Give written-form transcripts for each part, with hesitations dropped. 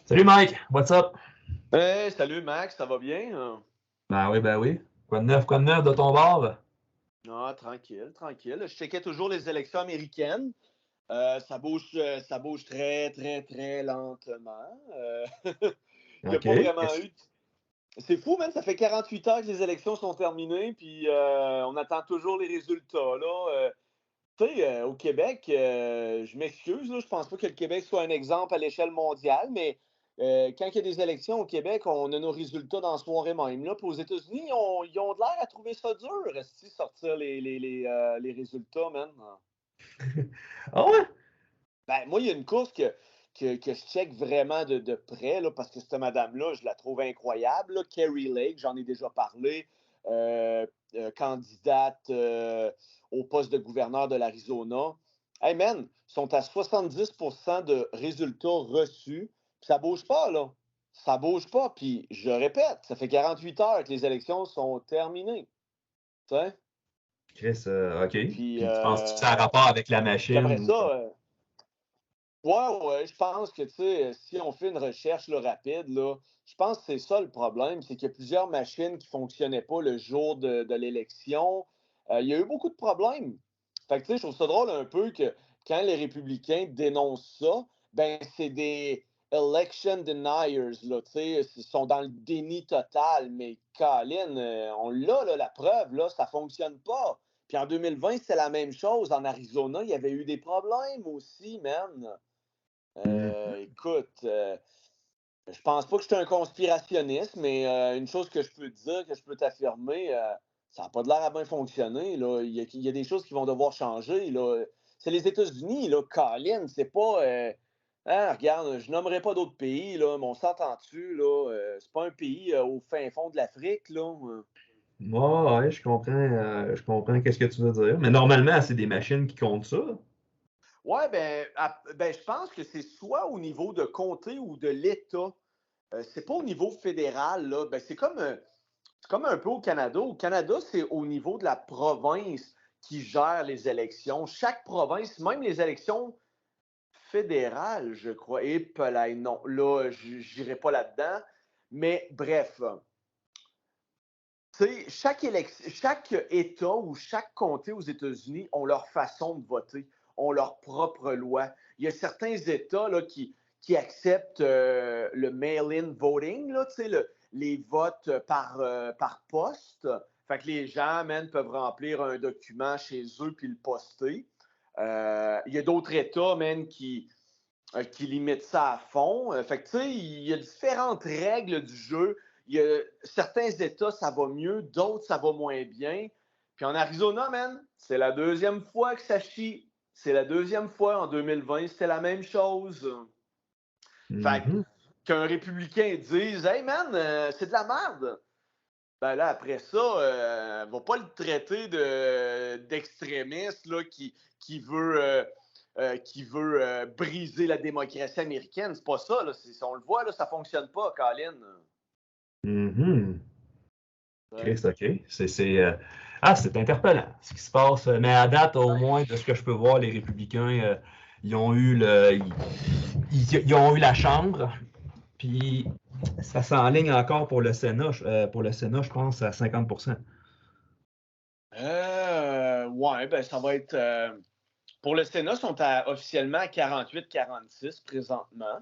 Salut Mike, what's up? Hey, salut Max, ça va bien? Ben oui, ben oui. Quoi de neuf de ton bord? Ah, tranquille, tranquille. Je checkais toujours les élections américaines. Ça bouge très, très, très lentement. Il n'y a OK. pas vraiment eu. C'est fou, man. Ça fait 48 heures que les élections sont terminées, puis on attend toujours les résultats. Là. Tu sais, au Québec, je m'excuse, là, je pense pas que le Québec soit un exemple à l'échelle mondiale, mais quand il y a des élections au Québec, on a nos résultats dans la soirée même. Là. Puis aux États-Unis, ils ont de l'air à trouver ça dur, de sortir les résultats, man. Ah ouais? Ben, moi, il y a une course que je check vraiment de près, là, parce que cette madame-là, je la trouve incroyable. Là. Carrie Lake, j'en ai déjà parlé, candidate au poste de gouverneur de l'Arizona. Hey man, sont à 70% de résultats reçus. Puis ça bouge pas, là. Ça bouge pas. Puis je répète, ça fait 48 heures que les élections sont terminées. Tu sais? Chris, OK. Puis, Puis tu penses que ça a rapport avec la puis après machine ou... ça, ouais, ouais, je pense que, tu sais, si on fait une recherche là, rapide, là, je pense que c'est ça le problème, c'est qu'il y a plusieurs machines qui ne fonctionnaient pas le jour de l'élection. Il y a eu beaucoup de problèmes. Fait que, tu sais, je trouve ça drôle un peu que quand les républicains dénoncent ça, ben, c'est des election deniers, là, tu sais, ils sont dans le déni total. Mais, Colin, on l'a, là, la preuve, là, ça fonctionne pas. Puis en 2020, c'est la même chose. En Arizona, il y avait eu des problèmes aussi, man. Mhm. Écoute, je pense pas que je suis un conspirationniste, mais une chose que je peux te dire, que je peux t'affirmer, ça n'a pas de l'air à bien fonctionner. Là. Il y a des choses qui vont devoir changer. Là. C'est les États-Unis, là, Colin, c'est pas. Hein, regarde, je nommerai pas d'autres pays, là, mais on s'entend-tu, là? C'est pas un pays au fin fond de l'Afrique, là. Ouais, ouais, je comprends qu'est-ce que tu veux dire. Mais normalement, c'est des machines qui comptent ça. Ouais, ben, je pense que c'est soit au niveau de comté ou de l'État. C'est pas au niveau fédéral, là. Ben, c'est comme un peu au Canada. Au Canada, c'est au niveau de la province qui gère les élections. Chaque province, même les élections fédérales, je crois. Et non, là, je n'irai pas là-dedans. Mais bref, tu sais, chaque État ou chaque comté aux États-Unis ont leur façon de voter, ont leur propre loi. Il y a certains États là, qui acceptent le mail-in voting, là, les votes par poste. Fait que les gens, man, peuvent remplir un document chez eux puis le poster. Il y a d'autres États, man, qui limitent ça à fond. Fait que, tu sais, il y a différentes règles du jeu. Il y a certains États, ça va mieux, d'autres, ça va moins bien. Puis en Arizona, man, c'est la deuxième fois que ça chie. C'est la deuxième fois en 2020, c'était la même chose. Fait Mhm. qu'un républicain dise Hey man, c'est de la merde. Ben là, après ça, va pas le traiter d'extrémiste là, qui veut briser la démocratie américaine. C'est pas ça. Là. On le voit, là, ça fonctionne pas, Colin. Mhm. Ouais. Chris, OK. Ah, c'est interpellant ce qui se passe. Mais à date, au moins, de ce que je peux voir, les républicains, ils ont eu ils ont eu la Chambre. Puis ça s'enligne encore pour le Sénat. Pour le Sénat, je pense à 50%. Ouais, ben ça va être. Pour le Sénat, ils sont officiellement à 48-46 présentement.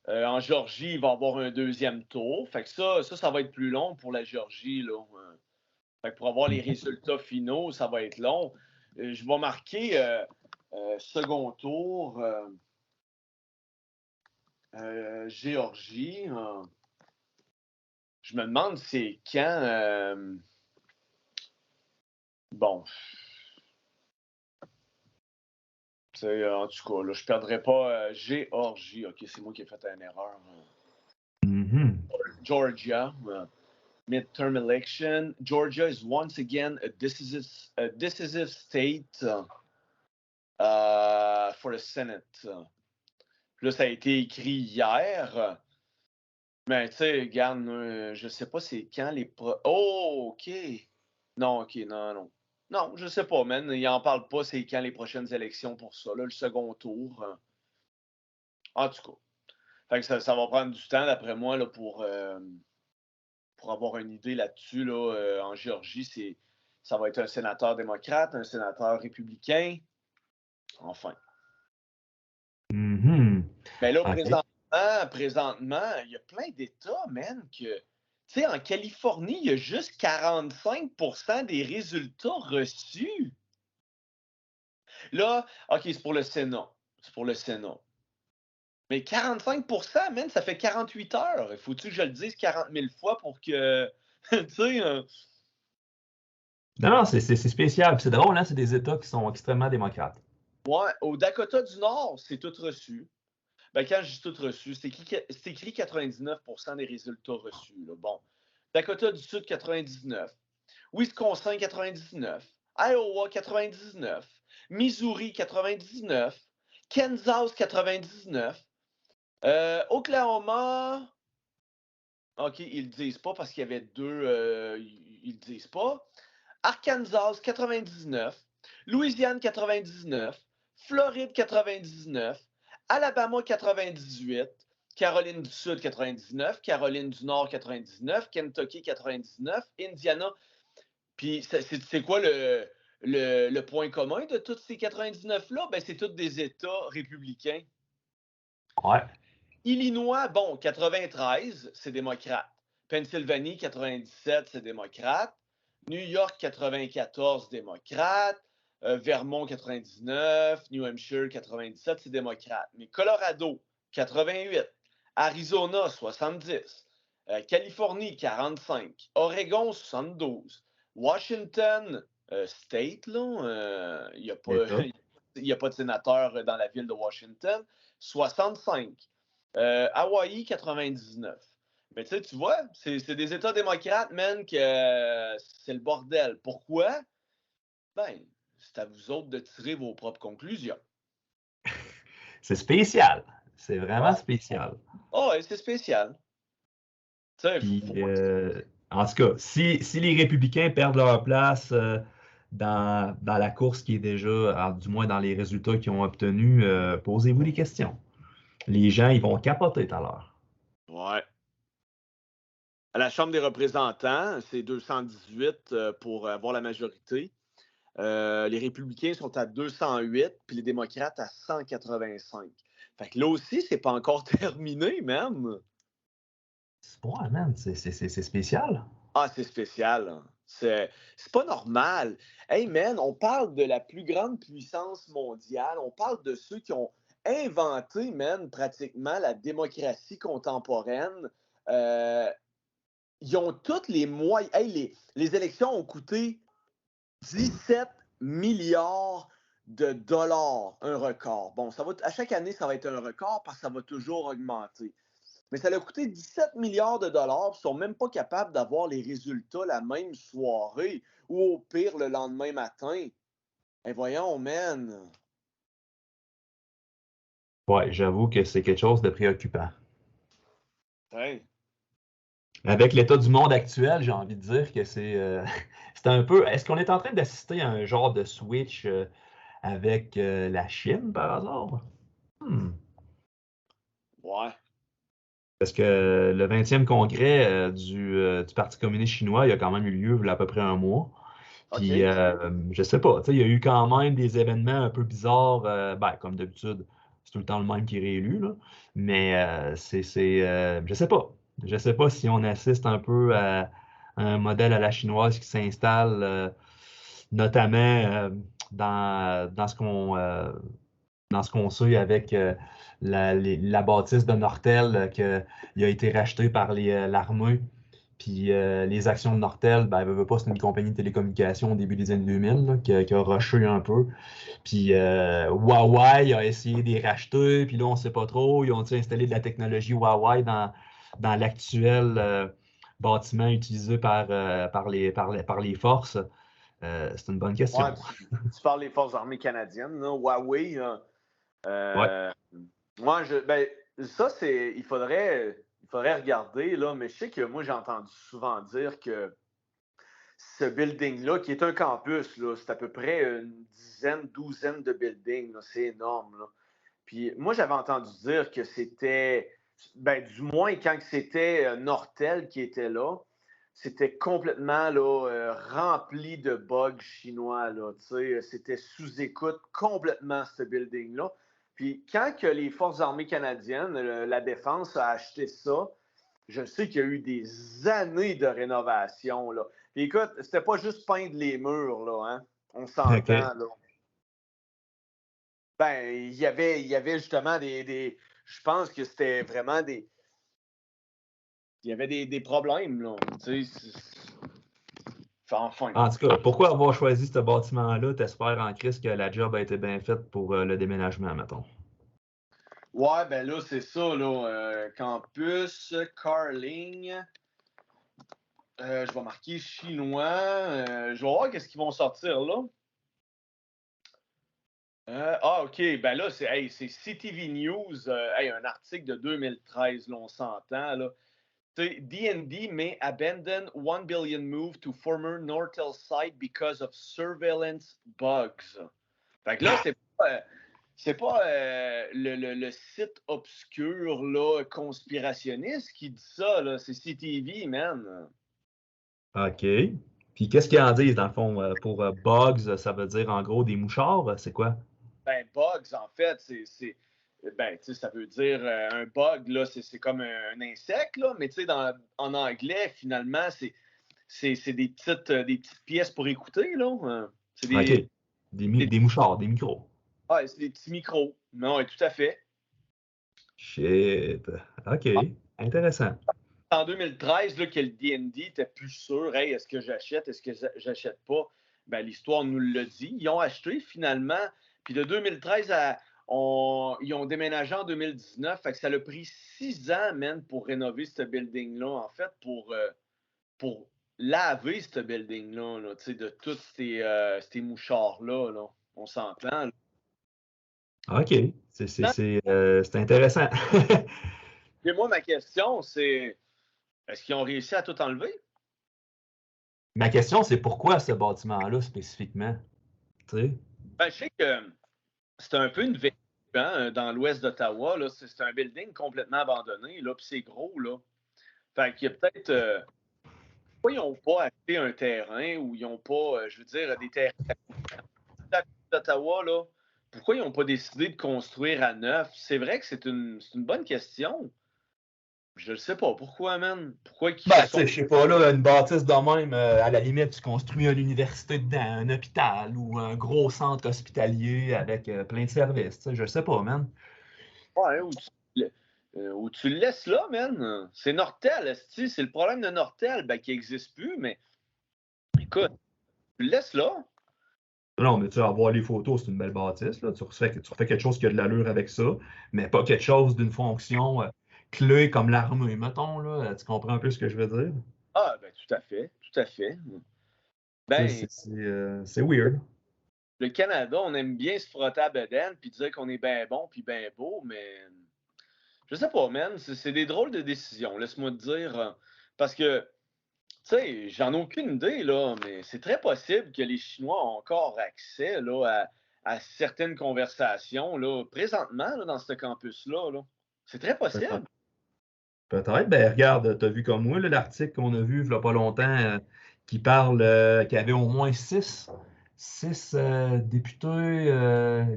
En Géorgie, il va y avoir un deuxième tour. Fait que ça va être plus long pour la Géorgie. Là. Fait que pour avoir les résultats finaux, ça va être long. Je vais marquer second tour Géorgie. Je me demande c'est quand. Bon, en tout cas, là, je ne perdrai pas Géorgie. Ok, c'est moi qui ai fait une erreur. Mhm. Georgia. Midterm election. Georgia is once again a decisive state for the Senate. Là, ça a été écrit hier. Mais tu sais, regarde, je sais pas c'est quand les Oh, OK. Non, OK, non, non. Non, je sais pas, man. Il en parle pas, c'est quand les prochaines élections pour ça, là, le second tour. En tout cas. Fait que ça va prendre du temps, d'après moi, là, pour avoir une idée là-dessus. Là, en Géorgie, ça va être un sénateur démocrate, un sénateur républicain. Enfin. Mhm. Mais là, OK. présentement, il y a plein d'États, man, que. Tu sais, en Californie, il y a juste 45% des résultats reçus. Là, OK, c'est pour le Sénat. C'est pour le Sénat. Mais 45%, man, ça fait 48 heures. Il faut-tu que je le dise 40 000 fois pour que. Tu sais. Non, non, c'est spécial. Puis c'est drôle, hein? C'est des États qui sont extrêmement démocrates. Ouais, au Dakota du Nord, c'est tout reçu. Ben, quand je dis tout reçu, c'est écrit 99% des résultats reçus. Là. Bon. Dakota du Sud, 99. Wisconsin, 99. Iowa, 99. Missouri, 99. Kansas, 99. Oklahoma, OK, ils le disent pas parce qu'il y avait deux. Ils le disent pas. Arkansas, 99. Louisiane, 99. Floride, 99. Alabama, 98. Caroline du Sud, 99. Caroline du Nord, 99. Kentucky, 99. Indiana. Puis, c'est quoi le point commun de tous ces 99-là? Ben, c'est tous des États républicains. Ouais. Illinois, bon, 93, c'est démocrate. Pennsylvanie, 97, c'est démocrate. New York, 94, démocrate. Vermont, 99. New Hampshire, 97, c'est démocrate. Mais Colorado, 88. Arizona, 70. Californie, 45. Oregon, 72. Washington, State, là, il n'y a pas. État. Il n'y a pas de sénateur dans la ville de Washington. 65. Hawaï, 99. Mais tu vois, c'est des États démocrates, man, que c'est le bordel. Pourquoi? Ben, c'est à vous autres de tirer vos propres conclusions. C'est spécial. C'est Ouais. vraiment spécial. Oh, ouais, c'est spécial. Tu sais, Puis, en tout cas, si les républicains perdent leur place dans la course qui est déjà, du moins dans les résultats qu'ils ont obtenus, posez-vous des questions. Les gens, ils vont capoter tout à l'heure. Ouais. À la Chambre des représentants, c'est 218 pour avoir la majorité. Les républicains sont à 208, puis les démocrates à 185. Fait que là aussi, c'est pas encore terminé, même. C'est bon, man, c'est spécial. Ah, c'est spécial. Hein. C'est pas normal. Hey, man, on parle de la plus grande puissance mondiale. On parle de ceux qui ont inventé, man, pratiquement la démocratie contemporaine. Euh, Ils ont tous les moyens. Hey, les élections ont coûté 17 milliards de dollars, un record. Bon, à chaque année, ça va être un record parce que ça va toujours augmenter. Mais ça a coûté 17 milliards de dollars. Ils ne sont même pas capables d'avoir les résultats la même soirée ou au pire le lendemain matin. Et voyons, man. Ouais, j'avoue que c'est quelque chose de préoccupant. Hey. Avec l'état du monde actuel, j'ai envie de dire que c'est un peu. Est-ce qu'on est en train d'assister à un genre de switch avec la Chine par hasard? Hmm. Ouais. Parce que le 20e congrès du Parti communiste chinois, il a quand même eu lieu il y a à peu près un mois. Puis, OK. je sais pas, tu sais, il y a eu quand même des événements un peu bizarres, ben, comme d'habitude, c'est tout le temps le même qui est réélu, là. Mais je sais pas. Je sais pas si on assiste un peu à un modèle à la chinoise qui s'installe, notamment dans ce qu'on sait avec la bâtisse de Nortel qui a été rachetée par l'armée. Puis les actions de Nortel, ben, veut pas, c'est une compagnie de télécommunications au début des années 2000 là, qui a rushé un peu. Puis Huawei a essayé de les racheter, puis là, on ne sait pas trop. Ils ont installé de la technologie Huawei dans l'actuel bâtiment utilisé par les forces? C'est une bonne Ouais, question. tu parles des forces armées canadiennes, là, Huawei. Ouais. Moi, ben, ça, il faudrait regarder, là, mais je sais que moi, j'ai entendu souvent dire que ce building-là, qui est un campus, là, c'est à peu près une dizaine, douzaine de buildings, là, c'est énorme. Là. Puis moi, j'avais entendu dire que c'était Ben, du moins, quand c'était Nortel qui était là, c'était complètement là, rempli de bugs chinois. Là, c'était sous écoute complètement, ce building-là. Puis quand que les Forces armées canadiennes, la Défense, a acheté ça, je sais qu'il y a eu des années de rénovation. Là. Puis écoute, c'était pas juste peindre les murs, là, hein? On OK. s'entend, là. Ben, il y avait justement je pense que c'était vraiment des. Il y avait des problèmes, là. Enfin. En tout cas, pourquoi avoir choisi ce bâtiment-là? T'espères en Christ que la job a été bien faite pour le déménagement, mettons. Ouais, ben là, c'est ça, là. Campus, Carling. Je vais marquer chinois. Je vais voir qu'est-ce qu'ils vont sortir là. OK. Ben là, c'est CTV News. Un article de 2013, là, on s'entend, là. D&D may abandon 1 billion move to former Nortel site because of surveillance bugs. Fait que là, c'est pas le site obscur là, conspirationniste qui dit ça, là. C'est CTV, man. OK. Puis qu'est-ce qu'ils en disent, dans le fond, pour bugs, ça veut dire en gros des mouchards, c'est quoi? Ben, bugs, en fait, ben, ça veut dire un bug, là, c'est comme un insecte, là, mais en anglais, finalement, c'est des petites pièces pour écouter, là. C'est des, OK. Des mouchards, des micros. c'est des petits micros. Non, ouais, tout à fait. Shit. OK. Intéressant. En 2013, là, que le D&D était plus sûr, hey, est-ce que j'achète, est-ce que j'achète pas? Ben, l'histoire nous l'a dit. Ils ont acheté finalement. Puis de 2013 ils ont déménagé en 2019. Fait que ça a pris 6 ans, man, pour rénover ce building-là. En fait, pour laver ce building-là, là, de tous ces mouchards-là. Là. On s'entend. Là. OK. C'est intéressant. Et moi, ma question, c'est est-ce qu'ils ont réussi à tout enlever? Ma question, c'est pourquoi ce bâtiment-là spécifiquement? Tu sais? Ben, je sais que c'est un peu une ville hein, dans l'ouest d'Ottawa. Là. C'est un building complètement abandonné, là, puis c'est gros. Là. Fait qu'il y a peut-être. Pourquoi ils n'ont pas acheté un terrain ou ils n'ont pas, je veux dire, des terrains d'Ottawa, là? Pourquoi ils n'ont pas décidé de construire à neuf? C'est vrai que c'est une bonne question. Je ne sais pas. Pourquoi, man? Pourquoi qu'ils Ben, se tu sont. sais, je sais pas, là, une bâtisse de même, à la limite, tu construis une université dedans, un hôpital ou un gros centre hospitalier avec plein de services. Tu sais, je sais pas, man. Ouais, où tu le laisses là, man. C'est Nortel, esti. C'est le problème de Nortel ben, qui n'existe plus, mais écoute, tu le laisses là. Non, mais tu vas voir les photos, c'est une belle bâtisse. Là. Tu refais quelque chose qui a de l'allure avec ça, mais pas quelque chose d'une fonction clé comme l'armée, mettons. Là. Tu comprends un peu ce que je veux dire? Ah, ben tout à fait, tout à fait. Tu sais, Ben, c'est weird. le Canada, on aime bien se frotter à bedaine puis dire qu'on est bien bon puis bien beau, mais je sais pas, man, c'est des drôles de décisions, laisse-moi te dire. Parce que, tu sais, j'en ai aucune idée, là, mais c'est très possible que les Chinois ont encore accès là, à certaines conversations, là, présentement, là, dans ce campus-là. Là. C'est très Peut-être. possible. Peut-être. Ben, regarde, tu as vu comme moi là, l'article qu'on a vu il n'y a pas longtemps qui parle qu'il y avait au moins six députés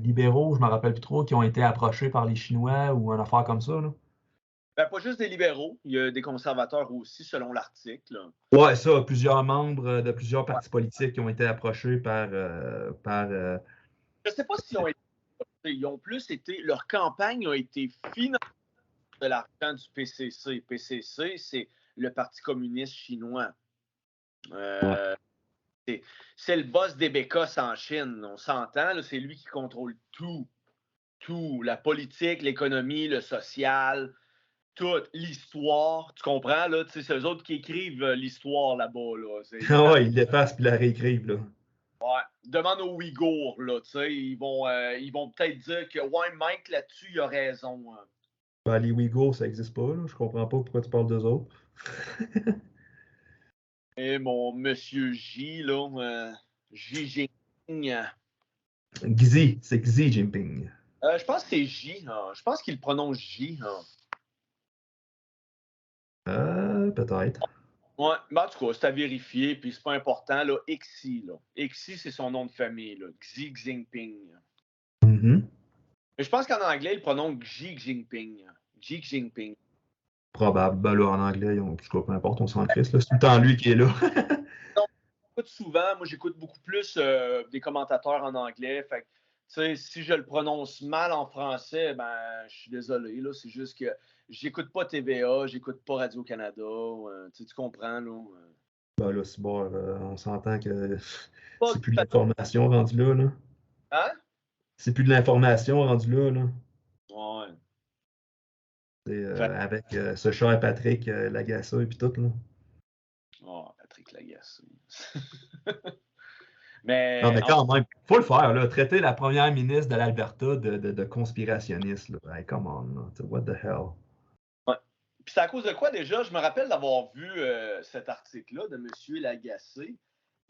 libéraux, je ne me rappelle plus trop, qui ont été approchés par les Chinois ou une affaire comme ça. Là. Ben, pas juste des libéraux, il y a des conservateurs aussi, selon l'article. Là. Ouais, ça, plusieurs membres de plusieurs partis politiques qui ont été approchés par Je sais pas s'ils ont été. Ils ont plus été. Leur campagne a été financée de l'argent du PCC. PCC, c'est le Parti communiste chinois. ouais. Euh, c'est le boss des bécosses en Chine. On s'entend, là, c'est lui qui contrôle tout. Tout. La politique, l'économie, le social, tout. L'histoire. Tu comprends, là? C'est eux autres qui écrivent l'histoire là-bas. Là. Ouais, ils l'effacent puis la réécrivent, là. Ouais. Demande aux Ouïghours, là, tu sais, ils vont peut-être dire que ouais, Mike là-dessus, il a raison. Hein. Ben, les Ouïghours, ça n'existe pas, là. Je comprends pas pourquoi tu parles d'eux autres. Et mon monsieur J, là, Xi Jinping. C'est Xi Jinping. Je pense que c'est J. Hein. Je pense qu'il le prononce J. Hein. peut-être. Ouais, mais en tout cas, c'est à vérifier, puis c'est pas important, là. Xi, là. Xi, c'est son nom de famille, là. Xi Jinping. Mhm. Mais je pense qu'en anglais, il prononce Xi Jinping. Xi Jinping. Probable. Ben là, en anglais, en tout cas, peu importe, on s'en crisse, là. C'est tout le temps lui qui est là. Non, j'écoute souvent. Moi, j'écoute beaucoup plus des commentateurs en anglais. Fait que, tu sais, si je le prononce mal en français, ben, je suis désolé, là. C'est juste que j'écoute pas TVA, j'écoute pas Radio-Canada. Tu comprends, là. Ben là, c'est bon, on s'entend que Pas c'est plus de l'information rendu là, là. Hein? C'est plus de l'information rendu là, là. Ouais. C'est, Fait avec ce cher Patrick Lagacé et puis tout, là. oh, Patrick Lagacé. Mais Non, mais en tout quand même, faut le faire, là. Traiter la première ministre de l'Alberta de conspirationniste, là. Hey, come on, là. What the hell? cas, ouais. Puis c'est à cause de quoi déjà? Je me rappelle d'avoir vu cet article-là de M. Lagacé,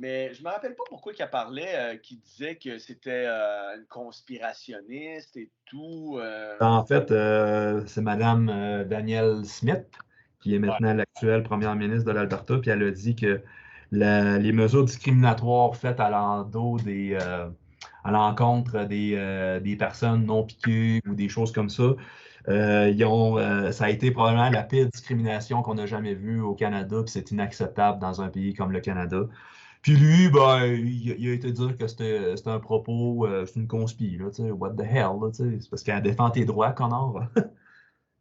mais je me rappelle pas pourquoi il parlait, qu'il disait que c'était une conspirationniste et tout. En fait, c'est Mme Danielle Smith, qui est Ouais. maintenant l'actuelle première ministre de l'Alberta, puis elle a dit que les mesures discriminatoires faites à l'encontre des personnes non piquées ou des choses comme ça, ça a été probablement la pire discrimination qu'on a jamais vue au Canada, puis c'est inacceptable dans un pays comme le Canada. Puis lui, ben, il a été dire que c'était un propos, c'est une conspi, là, tu sais, what the hell, là, tu sais, c'est parce qu'elle défend tes droits, connard.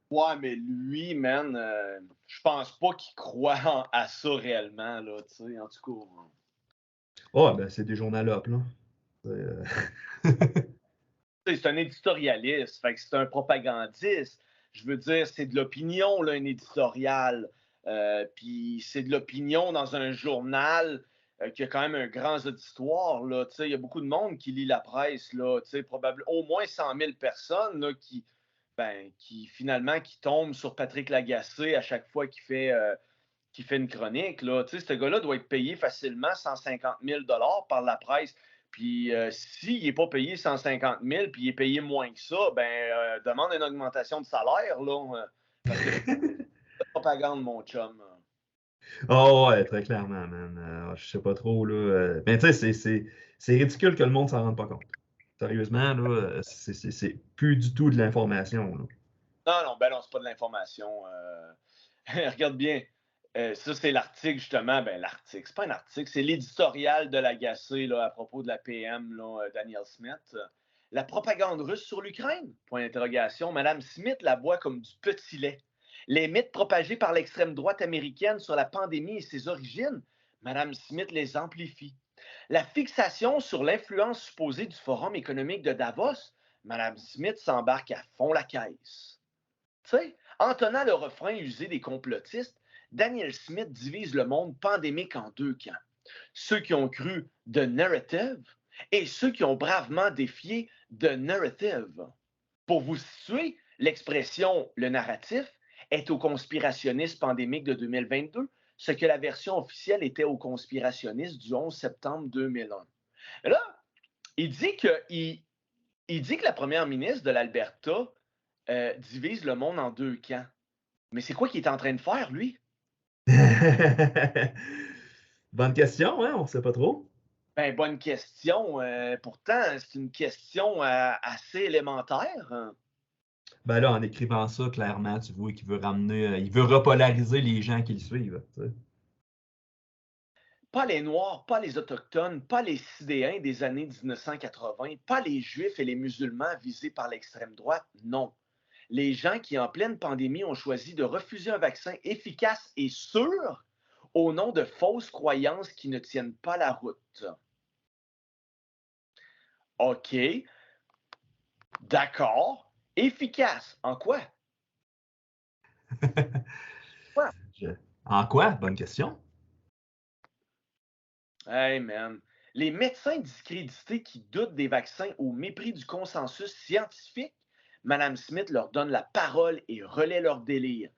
Ouais, mais lui, man, je pense pas qu'il croit à ça réellement, là, tu sais, en tout cas. Oh, ben, c'est des journalopes, là. C'est, C'est un éditorialiste, fait que c'est un propagandiste. Je veux dire, c'est de l'opinion, là, un éditorial. Puis c'est de l'opinion dans un journal qui a quand même un grand auditoire. Là. Il y a beaucoup de monde qui lit la presse, là, probablement au moins 100 000 personnes là, qui finalement qui tombent sur Patrick Lagacé à chaque fois qu'il fait une chronique. Là. Ce gars-là doit être payé facilement 150 000 par la presse. Puis s'il n'est pas payé 150 000 puis il est payé moins que ça, ben demande une augmentation de salaire, là, parce que c'est de la propagande, mon chum. Oh, ouais, très clairement, man. Je sais pas trop, là. Mais tu sais, c'est ridicule que le monde s'en rende pas compte. Sérieusement, là, c'est plus du tout de l'information, là. Non, non, ben non, c'est pas de l'information. Regarde bien. Ça, c'est l'article, justement. Ben, l'article, c'est pas un article, c'est l'éditorial de l'Agacé là, à propos de la PM, là, Daniel Smith. La propagande russe sur l'Ukraine? Point d'interrogation. Madame Smith la voit comme du petit lait. Les mythes propagés par l'extrême droite américaine sur la pandémie et ses origines? Madame Smith les amplifie. La fixation sur l'influence supposée du Forum économique de Davos? Madame Smith s'embarque à fond la caisse. Tu sais, entonnant le refrain usé des complotistes, Daniel Smith divise le monde pandémique en deux camps. Ceux qui ont cru The Narrative et ceux qui ont bravement défié The Narrative. Pour vous situer, l'expression le narratif est aux conspirationnistes pandémiques de 2022, ce que la version officielle était aux conspirationnistes du 11 septembre 2001. Et là, il dit que, il dit que la première ministre de l'Alberta divise le monde en deux camps. Mais c'est quoi qu'il est en train de faire, lui? Bonne question, hein? On sait pas trop. Ben, bonne question. Pourtant, c'est une question assez élémentaire, hein. Ben là, en écrivant ça, clairement, tu vois qu'il veut ramener, il veut repolariser les gens qui le suivent, tu sais. Pas les Noirs, pas les Autochtones, pas les Sidéens des années 1980, pas les Juifs et les musulmans visés par l'extrême droite, non. Les gens qui, en pleine pandémie, ont choisi de refuser un vaccin efficace et sûr au nom de fausses croyances qui ne tiennent pas la route. OK, d'accord. Efficace. En quoi? Quoi? Je- En quoi? Bonne question. Hey, man. Les médecins discrédités qui doutent des vaccins au mépris du consensus scientifique, Mme Smith leur donne la parole et relaie leur délire.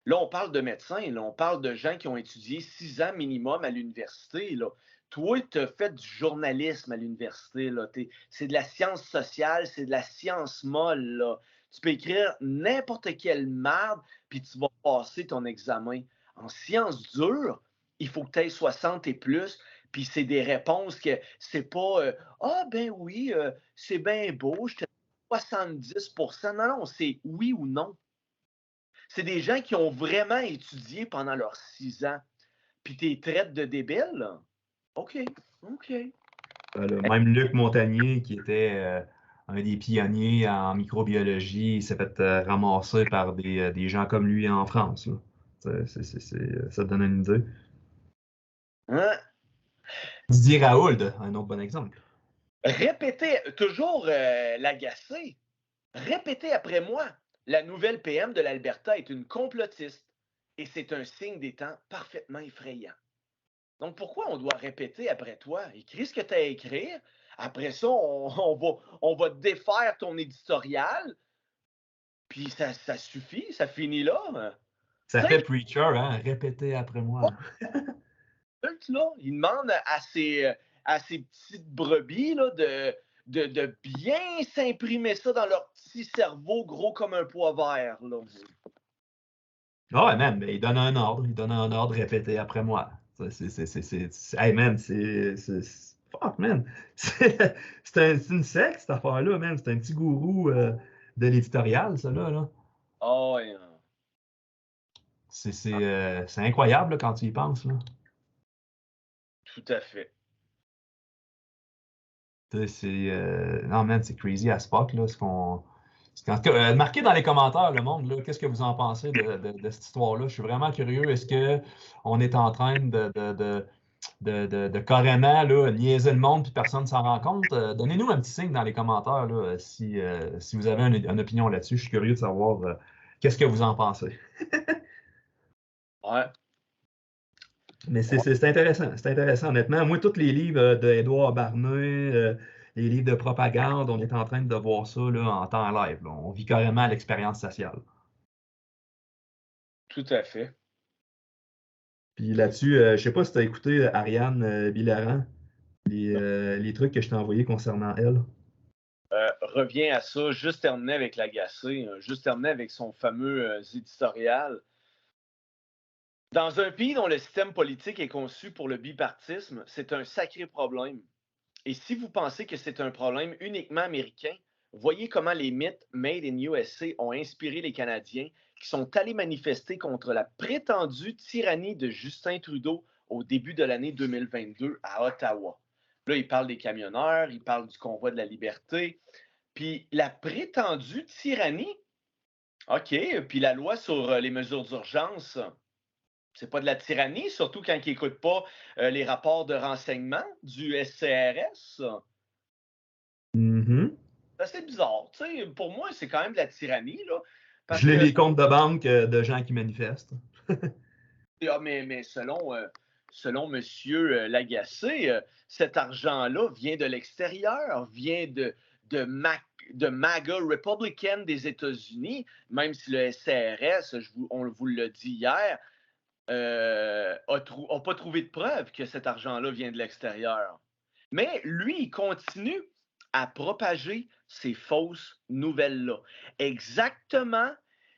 Là, on parle de médecins, là, on parle de gens qui ont étudié 6 ans minimum à l'université. Là. Toi, tu as fait du journalisme à l'université. Là. C'est de la science sociale, c'est de la science molle. Là. Tu peux écrire n'importe quelle merde, puis tu vas passer ton examen. En sciences dures, il faut que tu aies 60 et plus, puis c'est des réponses que c'est pas ah ben oui, c'est bien beau, je te 70%. Non, non, c'est oui ou non. C'est des gens qui ont vraiment étudié pendant leurs 6 ans. Puis tu les traites de débiles? OK, OK. Même Luc Montagnier, qui était un des pionniers en microbiologie, il s'est fait ramasser par des gens comme lui en France. Là. Ça te donne une idée. Hein? Didier Raoult, un autre bon exemple. Répétez, toujours l'agacé. Répétez après moi. La nouvelle PM de l'Alberta est une complotiste et c'est un signe des temps parfaitement effrayant. Donc, pourquoi on doit répéter après toi? Écris ce que tu as à écrire. Après ça, on va défaire ton éditorial. Puis ça suffit, ça finit là. Ça Tu fait sais, preacher, hein? Répétez après moi. là, il demande à ses petites brebis là, de bien s'imprimer ça dans leur petit cerveau gros comme un pois vert. Là. Ah ouais, man, mais il donne un ordre. Il donne un ordre, répétez après moi. Hey, man, fuck, man. C'est une secte, cette affaire-là, man. C'est un petit gourou de l'éditorial, ça, là. Oh, ouais. C'est incroyable, là, quand tu y penses, là. Tout à fait. Non, man, c'est crazy as fuck, là. En tout cas, marquez dans les commentaires, le monde, là, qu'est-ce que vous en pensez de cette histoire-là. Je suis vraiment curieux. Est-ce qu'on est en train de carrément là, niaiser le monde puis personne ne s'en rend compte? Donnez-nous un petit signe dans les commentaires là, si vous avez une opinion là-dessus. Je suis curieux de savoir qu'est-ce que vous en pensez. Ouais. Mais c'est intéressant. C'est intéressant, honnêtement. Moi, tous les livres d'Édouard Barney, les livres de propagande, on est en train de voir ça là, en temps live. Là. On vit carrément l'expérience sociale. Tout à fait. Puis là-dessus, je ne sais pas si tu as écouté Ariane Bilaran, les trucs que je t'ai envoyés concernant elle. Revient à ça, juste terminé avec l'agacé, juste terminé avec son fameux éditorial. Dans un pays dont le système politique est conçu pour le bipartisme, c'est un sacré problème. Et si vous pensez que c'est un problème uniquement américain, voyez comment les mythes Made in USA ont inspiré les Canadiens qui sont allés manifester contre la prétendue tyrannie de Justin Trudeau au début de l'année 2022 à Ottawa. Là, il parle des camionneurs, il parle du convoi de la liberté. Puis la prétendue tyrannie, OK, puis la loi sur les mesures d'urgence, c'est pas de la tyrannie, surtout quand ils n'écoutent pas les rapports de renseignement du SCRS. Mm-hmm. C'est assez bizarre. Tu sais, pour moi, c'est quand même de la tyrannie, là. Parce Je l'ai que, les comptes de banque de gens qui manifestent. mais selon M. Lagacé, cet argent-là vient de l'extérieur, vient de, de MAGA Republican des États-Unis, même si le SCRS, on vous l'a dit hier, n'a pas trouvé de preuve que cet argent-là vient de l'extérieur. Mais lui, il continue à propager ces fausses nouvelles-là. Exactement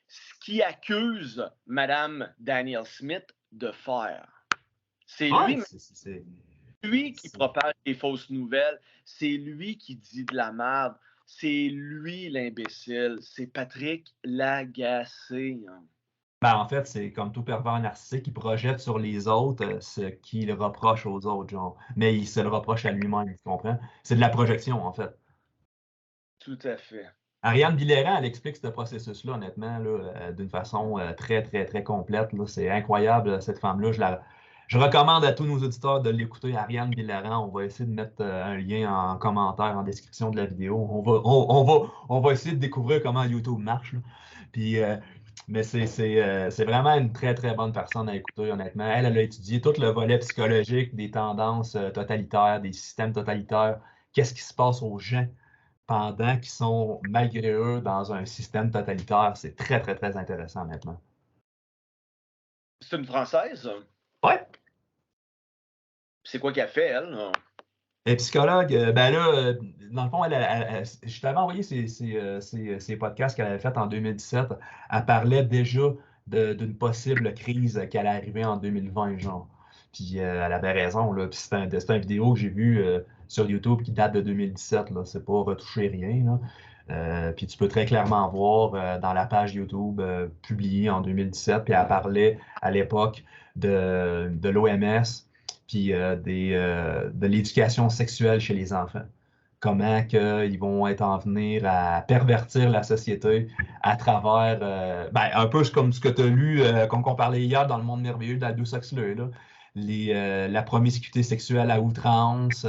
ce qu'il accuse Mme Danielle Smith de faire. C'est Ouais, lui qui propage les fausses nouvelles. C'est lui qui dit de la merde. C'est lui l'imbécile. C'est Patrick Lagacé. Ben, en fait, c'est comme tout pervers narcissique qui projette sur les autres ce qu'il reproche aux autres, genre. Mais il se le reproche à lui-même, tu comprends? C'est de la projection, en fait. Tout à fait. Ariane Biléran, elle explique ce processus-là, honnêtement, là, d'une façon très, très, très complète. Là. C'est incroyable, cette femme-là. Je recommande à tous nos auditeurs de l'écouter, Ariane Biléran. On va essayer de mettre un lien en commentaire, en description de la vidéo. On va essayer de découvrir comment YouTube marche. Là. Puis, mais c'est vraiment une très, très bonne personne à écouter, honnêtement. Elle a étudié tout le volet psychologique des tendances totalitaires, des systèmes totalitaires. Qu'est-ce qui se passe aux gens pendant qu'ils sont, malgré eux, dans un système totalitaire. C'est très, très, très intéressant, honnêtement. C'est une Française? Ouais. C'est quoi qu'elle fait, elle? Et psychologue, ben là, dans le fond, je t'avais envoyé ses podcasts qu'elle avait fait en 2017. Elle parlait déjà d'une possible crise qui allait arriver en 2020, genre. Puis elle avait raison, là. Puis c'est une vidéo que j'ai vue sur YouTube qui date de 2017, là. C'est pas retouché rien, là. Puis tu peux très clairement voir dans la page YouTube publiée en 2017, puis elle parlait à l'époque de l'OMS, puis de l'éducation sexuelle chez les enfants. Comment ils vont être en venir à pervertir la société à travers, un peu comme ce que tu as lu, comme on parlait hier dans Le Monde merveilleux d'Aldous Huxley, là. La promiscuité sexuelle à outrance,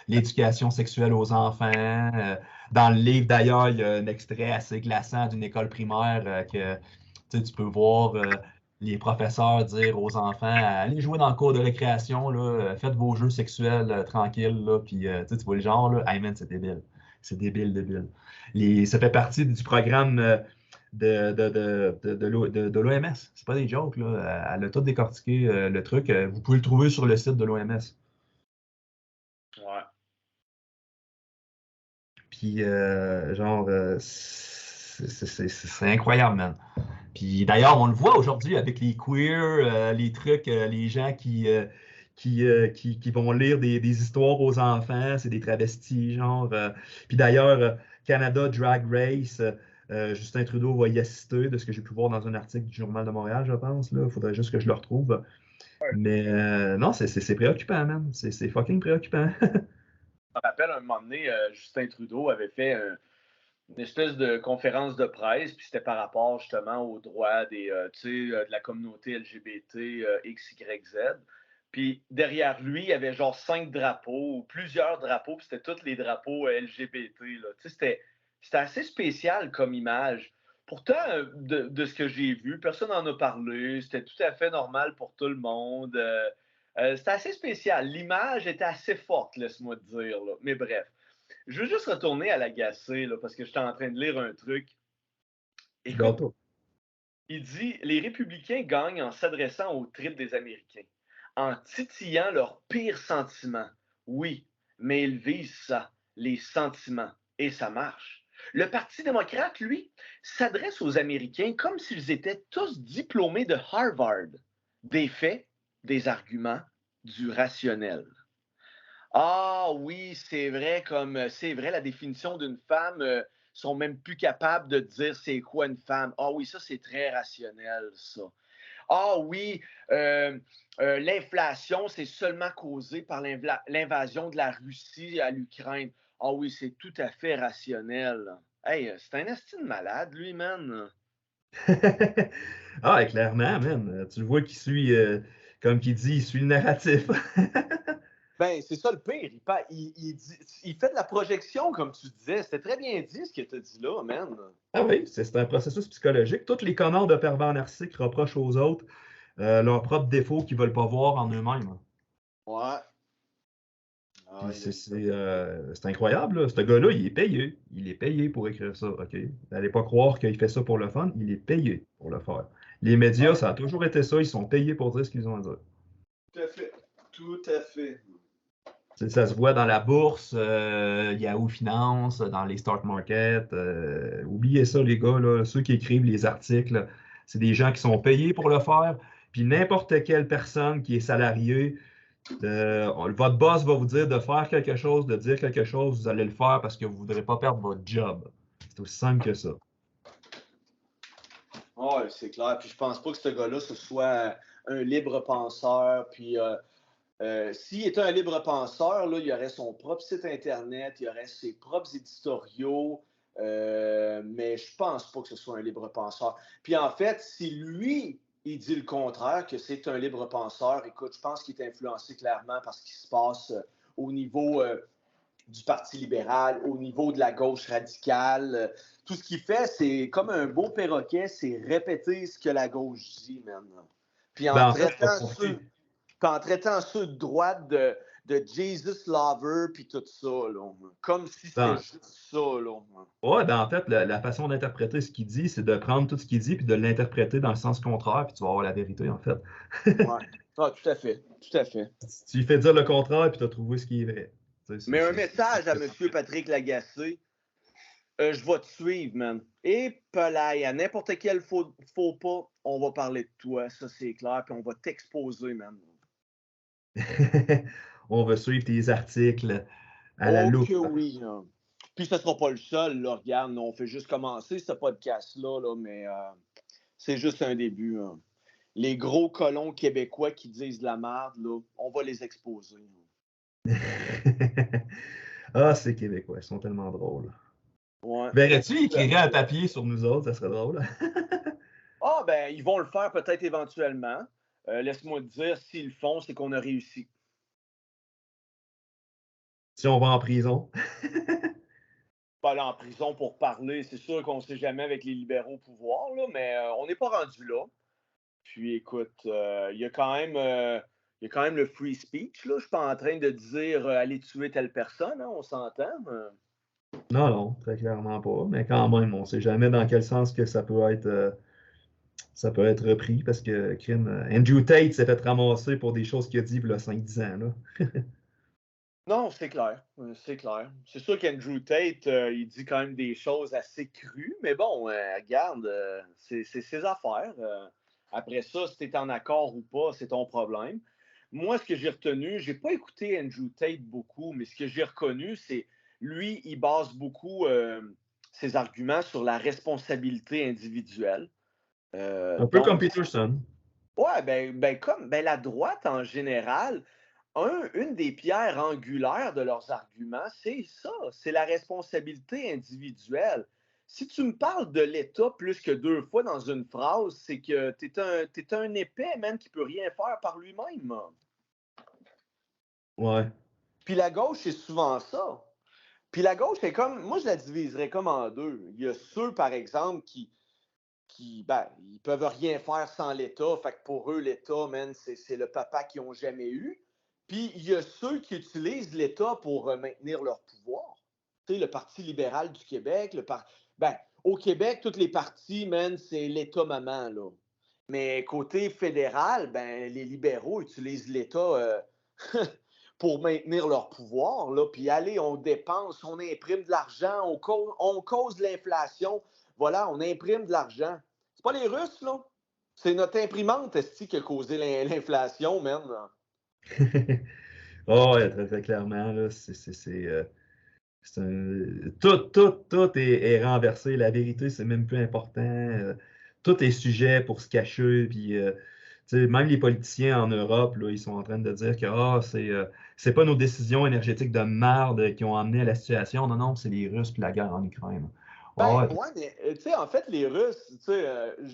l'éducation sexuelle aux enfants. Dans le livre, d'ailleurs, il y a un extrait assez glaçant d'une école primaire que tu peux voir les professeurs dire aux enfants allez jouer dans le cours de récréation, là, faites vos jeux sexuels tranquilles, là, puis tu vois le genre, là, hey man, c'est débile. C'est débile, débile. Ça fait partie du programme de l'OMS. C'est pas des jokes, là. Elle a tout décortiqué le truc. Vous pouvez le trouver sur le site de l'OMS. Ouais. Puis, c'est incroyable, man. Puis d'ailleurs, on le voit aujourd'hui avec les queers, les trucs, les gens qui vont lire des histoires aux enfants, c'est des travestis, genre. Puis d'ailleurs, Canada Drag Race, Justin Trudeau va y assister, de ce que j'ai pu voir dans un article du Journal de Montréal, je pense. Il faudrait juste que je le retrouve. Mais non, c'est préoccupant, man. C'est fucking préoccupant. Je me rappelle, un moment donné, Justin Trudeau avait fait une espèce de conférence de presse, puis c'était par rapport justement aux droits de la communauté LGBT XYZ. Puis derrière lui, il y avait genre 5 drapeaux ou plusieurs drapeaux, puis c'était tous les drapeaux LGBT. Là. C'était assez spécial comme image. Pourtant, de ce que j'ai vu, personne n'en a parlé, c'était tout à fait normal pour tout le monde. C'était assez spécial. L'image était assez forte, laisse-moi te dire. Là. Mais bref. Je veux juste retourner à l'agacé, là, parce que j'étais en train de lire un truc. Écoute, il dit « Les républicains gagnent en s'adressant aux tripes des Américains, en titillant leurs pires sentiments. Oui, mais ils visent ça, les sentiments, et ça marche. Le Parti démocrate, lui, s'adresse aux Américains comme s'ils étaient tous diplômés de Harvard. Des faits, des arguments, du rationnel. » Ah oui, c'est vrai, la définition d'une femme, sont même plus capables de dire c'est quoi une femme. Ah oui, ça c'est très rationnel, ça. Ah oui, l'inflation, c'est seulement causé par l'invasion de la Russie à l'Ukraine. Ah oui, c'est tout à fait rationnel. Hey, c'est un esti de malade, lui, man. Ah, clairement, man. Tu le vois qu'il suit, comme qu'il dit, il suit le narratif. Ben, c'est ça le pire. Il fait de la projection, comme tu disais. C'était très bien dit ce que tu as dit là, man. Ah oui, c'est un processus psychologique. Tous les connards de pervers narcissiques reprochent aux autres leurs propres défauts qu'ils ne veulent pas voir en eux-mêmes. Ouais. Ah, c'est incroyable, là. Ce gars-là, il est payé. Il est payé pour écrire ça, OK? N'allez pas croire qu'il fait ça pour le fun. Il est payé pour le faire. Les médias, ça a toujours été ça. Ils sont payés pour dire ce qu'ils ont à dire. Tout à fait. Tout à fait. Ça se voit dans la bourse, Yahoo Finance, dans les stock markets. Oubliez ça, les gars, là, ceux qui écrivent les articles, c'est des gens qui sont payés pour le faire. Puis n'importe quelle personne qui est salariée, votre boss va vous dire de faire quelque chose, de dire quelque chose, vous allez le faire parce que vous ne voudrez pas perdre votre job. C'est aussi simple que ça. Oui, c'est clair. Puis je pense pas que ce gars-là, ce soit un libre penseur. Puis s'il était un libre penseur, là, il aurait son propre site Internet, il aurait ses propres éditoriaux. Mais je pense pas que ce soit un libre penseur. Puis en fait, si lui, il dit le contraire, que c'est un libre penseur, écoute, je pense qu'il est influencé clairement par ce qui se passe au niveau du Parti libéral, au niveau de la gauche radicale. Tout ce qu'il fait, c'est comme un beau perroquet, c'est répéter ce que la gauche dit, maintenant. Puis en traitant ceux de droite de Jesus Lover, puis tout ça, là, comme si c'était juste ça. Là. Ouais, en fait, la façon d'interpréter ce qu'il dit, c'est de prendre tout ce qu'il dit puis de l'interpréter dans le sens contraire, puis tu vas avoir la vérité, en fait. Ouais. Ah, tout à fait. Tout à fait. Tu lui fais dire le contraire, puis tu as trouvé ce qui est vrai. Mais un message à M. Patrick Lagacé. Je vais te suivre, man. Et pelaille, à n'importe quel faux pas, on va parler de toi, ça c'est clair, puis on va t'exposer, man. On va suivre tes articles à la Oh que loupe. oui, là. Puis ce sera pas le seul, là, regarde, on fait juste commencer ce podcast-là, là, mais c'est juste un début, hein. Les gros colons québécois qui disent de la merde, là, on va les exposer. Ah, c'est québécois, ils sont tellement drôles. Ouais. Verrais-tu, ils écriraient un papier sur nous autres, ça serait drôle. Ah, ben, ils vont le faire peut-être éventuellement. Laisse-moi te dire, s'ils le font, c'est qu'on a réussi. Si on va en prison. Pas aller en prison pour parler, c'est sûr qu'on ne sait jamais avec les libéraux au pouvoir, là, mais on n'est pas rendu là. Puis écoute, il y a quand même. Il y a quand même le free speech, là. Je suis pas en train de dire allez tuer telle personne, hein, on s'entend. Non, non, très clairement pas. Mais quand même, on ne sait jamais dans quel sens que ça peut être repris parce que crime, Andrew Tate s'est fait ramasser pour des choses qu'il a dit il y a 5-10 ans. Là. Non, c'est clair. C'est clair. C'est sûr qu'Andrew Tate, il dit quand même des choses assez crues, mais bon, regarde, c'est ses affaires. Après ça, si tu es en accord ou pas, c'est ton problème. Moi, ce que j'ai retenu, j'ai pas écouté Andrew Tate beaucoup, mais ce que j'ai reconnu, c'est lui, il base beaucoup ses arguments sur la responsabilité individuelle. Un peu comme Donc, Peterson. ouais, comme la droite en général, une des pierres angulaires de leurs arguments, c'est ça, c'est la responsabilité individuelle. Si tu me parles de l'État plus que 2 fois dans une phrase, c'est que t'es un épais, man, qui peut rien faire par lui-même. Ouais. Puis la gauche, c'est souvent ça. Puis la gauche, c'est comme, moi, je la diviserais comme en deux. Il y a ceux, par exemple, qui ils peuvent rien faire sans l'État. Fait que pour eux, l'État, man, c'est le papa qu'ils n'ont jamais eu. Puis il y a ceux qui utilisent l'État pour maintenir leur pouvoir. Tu sais, le Parti libéral du Québec, au Québec, tous les partis, man, c'est l'État-maman, là. Mais côté fédéral, ben, les libéraux utilisent l'État pour maintenir leur pouvoir, là. Puis allez, on dépense, on imprime de l'argent, on cause de l'inflation. Voilà, on imprime de l'argent. C'est pas les Russes, là. C'est notre imprimante, esti, qui a causé l'inflation, même. Oh, ouais, très, très clairement, là, tout est renversé. La vérité, c'est même plus important. Tout est sujet pour se cacher. Puis, même les politiciens en Europe, là, ils sont en train de dire que c'est pas nos décisions énergétiques de merde qui ont amené à la situation. Non, non, c'est les Russes et la guerre en Ukraine. Oh, ouais. Ouais, mais tu sais, en fait, les Russes, tu sais,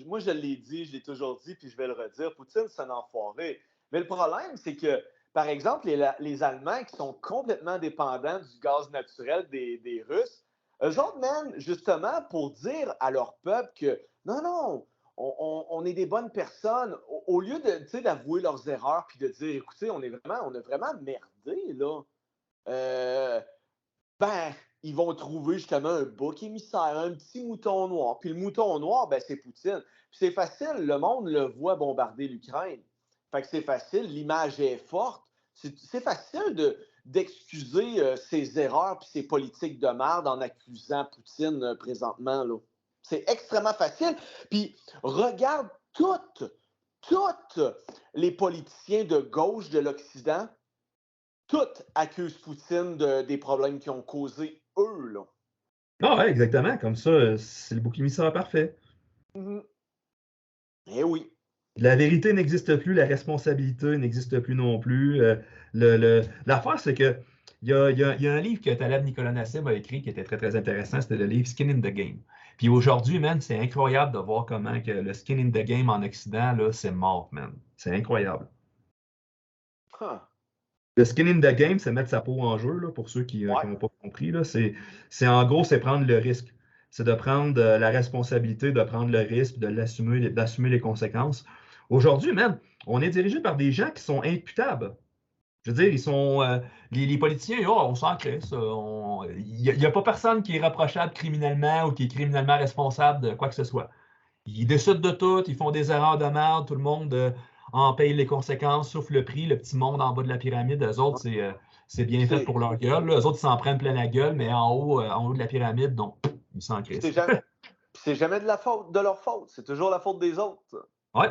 moi je l'ai dit, je l'ai toujours dit, puis je vais le redire, Poutine, c'est un enfoiré. Mais le problème, c'est que, par exemple, les Allemands qui sont complètement dépendants du gaz naturel des Russes, eux autres, man, justement, pour dire à leur peuple que non, non, on est des bonnes personnes, au lieu de, tu sais, d'avouer leurs erreurs, puis de dire, écoutez, on a vraiment merdé, là. Euh, ben, ils vont trouver justement un bouc émissaire, un petit mouton noir. Puis le mouton noir, ben, c'est Poutine. Puis c'est facile, le monde le voit bombarder l'Ukraine. Fait que c'est facile, l'image est forte. C'est facile d'excuser ses erreurs puis ses politiques de merde en accusant Poutine présentement, là. C'est extrêmement facile. Puis regarde toutes les politiciens de gauche de l'Occident, toutes accusent Poutine des problèmes qu'ils ont causés eux, là. Ah ouais, exactement. Comme ça, c'est le bouc émissaire parfait. Mhm. Eh oui. La vérité n'existe plus, la responsabilité n'existe plus non plus. L'affaire, c'est que il y a un livre que Taleb Nicolas Nassim a écrit qui était très, très intéressant. C'était le livre Skin in the Game. Puis aujourd'hui, man, c'est incroyable de voir comment que le skin in the game en Occident, là, c'est mort, man. C'est incroyable. Huh. Le skin in the game, c'est mettre sa peau en jeu, là, pour ceux qui Ouais. n'ont pas compris. Là. En gros, c'est prendre le risque. C'est de prendre la responsabilité, de prendre le risque, d'assumer les conséquences. Aujourd'hui, même, on est dirigé par des gens qui sont imputables. Je veux dire, ils sont. Les politiciens, oh, on s'en crisse. Il n'y a pas personne qui est reprochable criminellement ou qui est criminellement responsable de quoi que ce soit. Ils décident de tout, ils font des erreurs de merde, tout le monde en paye les conséquences, sauf le prix, le petit monde en bas de la pyramide, eux autres, c'est bien fait C'est pour leur gueule. Là. Eux autres, ils s'en prennent plein la gueule, mais en haut de la pyramide, donc, Ils s'en crissent. C'est jamais de leur faute. C'est toujours la faute des autres. Ouais.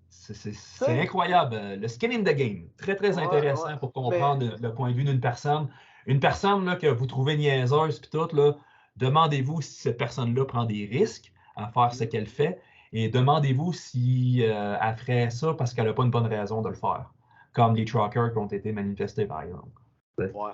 C'est incroyable. Le skin in the game. Très, très intéressant pour comprendre le point de vue d'une personne. Une personne là, que vous trouvez niaiseuse puis tout, là, demandez-vous si cette personne-là prend des risques à faire ce qu'elle fait et demandez-vous si elle ferait ça parce qu'elle n'a pas une bonne raison de le faire. Comme les truckers qui ont été manifestés, par exemple. Ouais.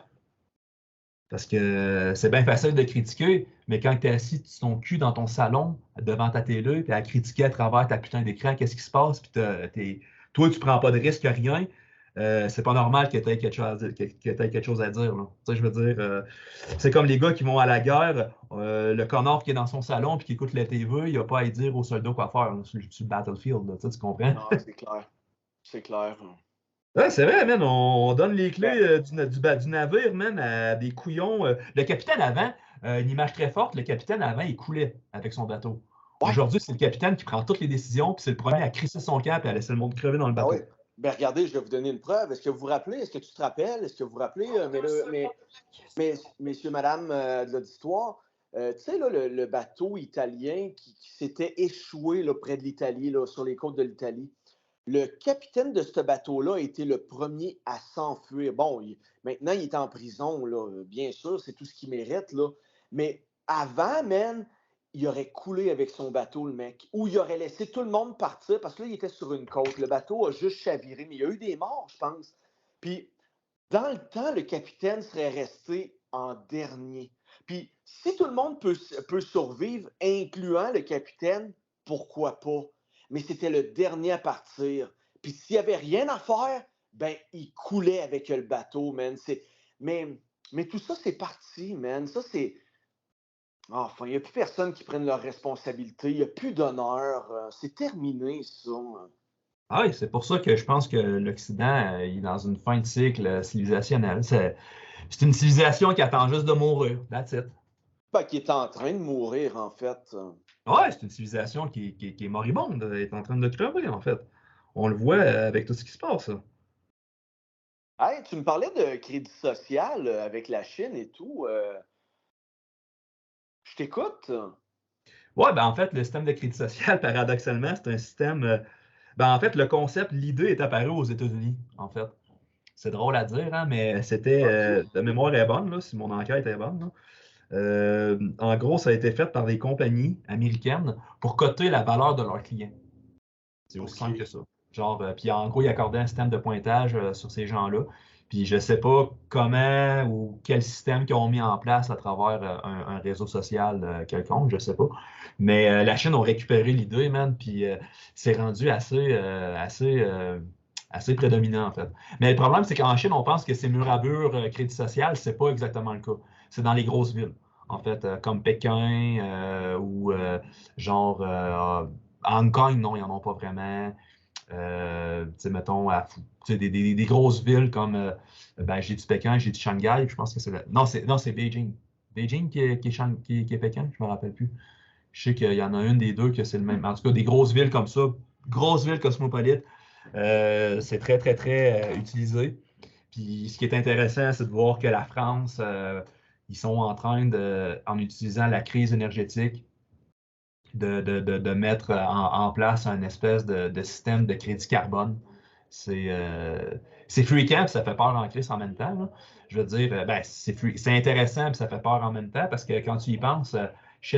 Parce que c'est bien facile de critiquer, mais quand tu es assis sur ton cul dans ton salon, devant ta télé, puis à critiquer à travers ta putain d'écran, qu'est-ce qui se passe, puis toi, tu prends pas de risque, rien, c'est pas normal que tu aies quelque chose à dire. Là. Tu sais, je veux dire, c'est comme les gars qui vont à la guerre, le connard qui est dans son salon puis qui écoute la TV, il n'a pas à dire aux soldats quoi faire là, sur le battlefield. Là, tu comprends? Non, c'est clair. C'est clair. Ouais, c'est vrai, man. On donne les clés du navire, man, à des couillons. Le capitaine avant, une image très forte, le capitaine avant, il coulait avec son bateau. Ouais. Aujourd'hui, c'est le capitaine qui prend toutes les décisions, puis c'est le premier à crisser son camp et à laisser le monde crever dans le bateau. Ah oui. Ben regardez, je vais vous donner une preuve. Est-ce que vous vous rappelez, est-ce que tu te rappelles, est-ce que vous vous rappelez, messieurs, madame de l'auditoire, tu sais, là, le bateau italien qui s'était échoué là, près de l'Italie, là, sur les côtes de l'Italie. Le capitaine de ce bateau-là a été le premier à s'enfuir. Bon, maintenant, il est en prison, là, bien sûr, c'est tout ce qu'il mérite, là. Mais avant, man, il aurait coulé avec son bateau, le mec. Ou il aurait laissé tout le monde partir, parce que là, il était sur une côte. Le bateau a juste chaviré, mais il y a eu des morts, je pense. Puis, dans le temps, le capitaine serait resté en dernier. Puis, si tout le monde peut survivre, incluant le capitaine, pourquoi pas? Mais c'était le dernier à partir. Puis s'il n'y avait rien à faire, ben il coulait avec le bateau, man. Mais tout ça, c'est parti, man. Ça, c'est... Enfin, il n'y a plus personne qui prenne leurs responsabilités. Il n'y a plus d'honneur. C'est terminé, ça. Ah oui, c'est pour ça que je pense que l'Occident est dans une fin de cycle civilisationnel. C'est une civilisation qui attend juste de mourir. That's it. Ben, qui est en train de mourir, en fait. Ouais, c'est une civilisation qui est moribonde, elle est en train de crever, en fait. On le voit avec tout ce qui se passe. Hey, tu me parlais de crédit social avec la Chine et tout. Je t'écoute. Ouais, ben en fait, le système de crédit social, paradoxalement, c'est un système. Ben en fait, le concept, l'idée est apparue aux États-Unis, en fait. C'est drôle à dire, hein, mais c'était. Okay. De mémoire est bonne, là, si mon enquête est bonne. Là. En gros, ça a été fait par des compagnies américaines pour coter la valeur de leurs clients. C'est aussi simple que ça. Genre, puis en gros, ils accordaient un système de pointage sur ces gens-là. Puis je ne sais pas comment ou quel système qu'ils ont mis en place à travers un réseau social quelconque, je ne sais pas. Mais la Chine a récupéré l'idée, man, puis c'est rendu assez prédominant, en fait. Mais le problème, c'est qu'en Chine, on pense que c'est mur à mur, crédit social, c'est pas exactement le cas. C'est dans les grosses villes, en fait, comme Pékin ou genre Hong Kong, non, ils n'en ont pas vraiment. Mettons, des grosses villes comme, ben, j'ai dit Pékin, j'ai dit Shanghai, je pense que c'est non, c'est Beijing. Beijing qui est Pékin, je ne me rappelle plus. Je sais qu'il y en a une des deux que c'est le même. En tout cas, des grosses villes comme ça, grosses villes cosmopolites, c'est très, très, très utilisé. Puis ce qui est intéressant, c'est de voir que la France, ils sont en train en utilisant la crise énergétique, de mettre en place un espèce de système de crédit carbone. C'est freakant, puis ça fait peur en crise en même temps. Là. Je veux dire, ben, c'est intéressant, puis ça fait peur en même temps, parce que quand tu y penses,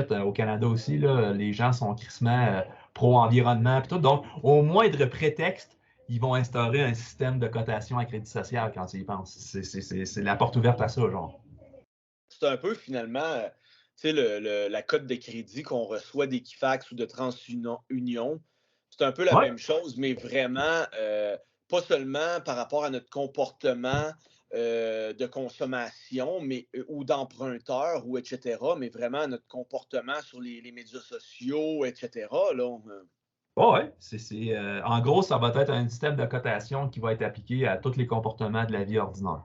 au Canada aussi, là, les gens sont crissement pro-environnement, puis tout. Donc, au moindre prétexte, ils vont instaurer un système de cotation à crédit social quand tu y penses. C'est la porte ouverte à ça, genre. C'est un peu, finalement, tu sais, la cote de crédit qu'on reçoit d'Equifax ou de TransUnion. C'est un peu la même chose, mais vraiment, pas seulement par rapport à notre comportement de consommation ou d'emprunteur, ou etc., mais vraiment à notre comportement sur les médias sociaux, etc. Là, Ouais, en gros, ça va être un système de cotation qui va être appliqué à tous les comportements de la vie ordinaire.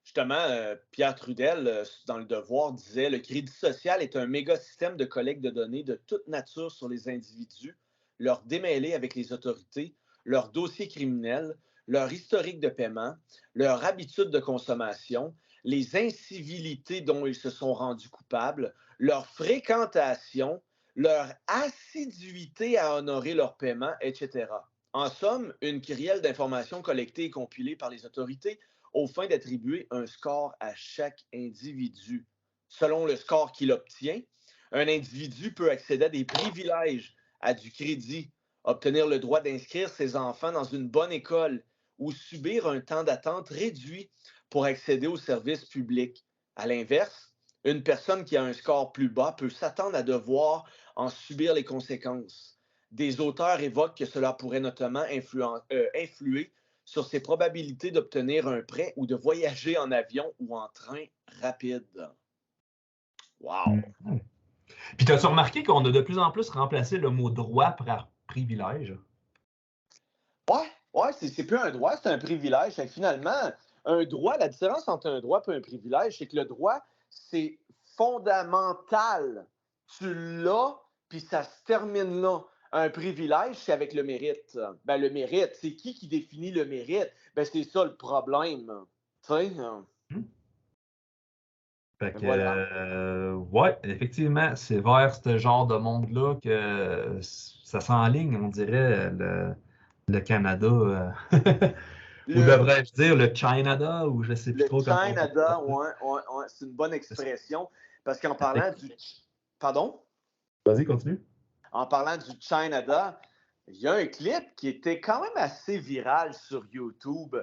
Justement, Pierre Trudel, dans Le Devoir, disait: le crédit social est un méga système de collecte de données de toute nature sur les individus, leur démêlés avec les autorités, leurs dossiers criminels, leur historique de paiement, leur habitude de consommation, les incivilités dont ils se sont rendus coupables, leur fréquentation, leur assiduité à honorer leur paiement, etc. En somme, une kyrielle d'informations collectées et compilées par les autorités aux fins d'attribuer un score à chaque individu. Selon le score qu'il obtient, un individu peut accéder à des privilèges, à du crédit, obtenir le droit d'inscrire ses enfants dans une bonne école ou subir un temps d'attente réduit pour accéder aux services publics. À l'inverse, une personne qui a un score plus bas peut s'attendre à devoir en subir les conséquences. Des auteurs évoquent que cela pourrait notamment influer sur ses probabilités d'obtenir un prêt ou de voyager en avion ou en train rapide. Wow! Puis, t'as-tu remarqué qu'on a de plus en plus remplacé le mot droit par privilège? Ouais, c'est plus un droit, c'est un privilège. Fait que finalement, un droit, la différence entre un droit et un privilège, c'est que le droit, c'est fondamental. Tu l'as, puis ça se termine là. Un privilège, c'est avec le mérite. Ben, le mérite, c'est qui définit le mérite? Ben, c'est ça le problème. Tu sais? Fait que, Voilà. ouais, effectivement, c'est vers ce genre de monde-là que ça s'enligne, on dirait, le Canada. Ou Le, devrais-je dire le Canada, ou je ne sais plus le trop comment on dit ça. Canada, ouais, c'est une bonne expression. Parce qu'en parlant du. Pardon? Vas-y, continue. En parlant du Canada, il y a un clip qui était quand même assez viral sur YouTube.